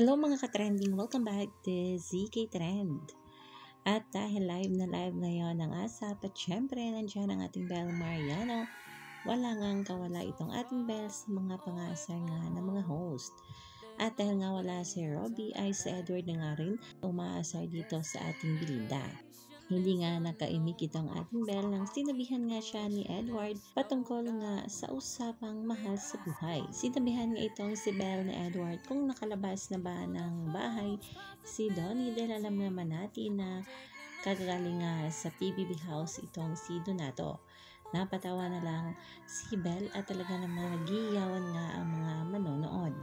Hello mga ka-trending! Welcome back to ZK Trend. At dahil live na live ngayon ang ASAP at syempre nandiyan ang ating Belle Mariano, wala ngang kawala itong ating Belle sa mga pangasar nga ng mga host. At dahil nga wala si Robbie ay si Edward na nga rin umaasar dito sa ating Belinda. Hindi nga nakaimik itong ating Belle nang sinabihan nga siya ni Edward patungkol nga sa usapang mahal sa buhay. Sinabihan nga itong si Belle ni Edward kung nakalabas na ba ng bahay si Donnie dahil alam naman natin na kagaling nga sa PBB house itong si Donato. Napatawa na lang si Belle at talaga namang nagiyawan nga ang mga manonood.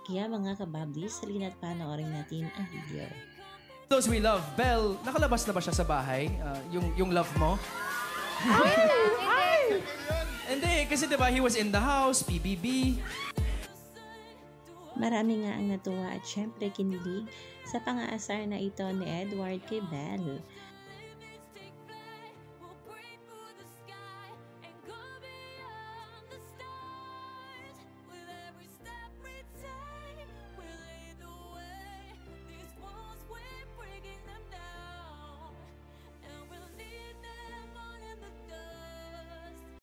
Kaya mga kabablis, halina't panoorin natin ang video. Those we love, Belle, nakalabas na ba siya sa bahay? Yung love mo? Hindi, kasi diba, he was in the house, PBB. Marami nga ang natuwa at syempre kinilig sa pang-aasar na ito ni Edward kay Belle.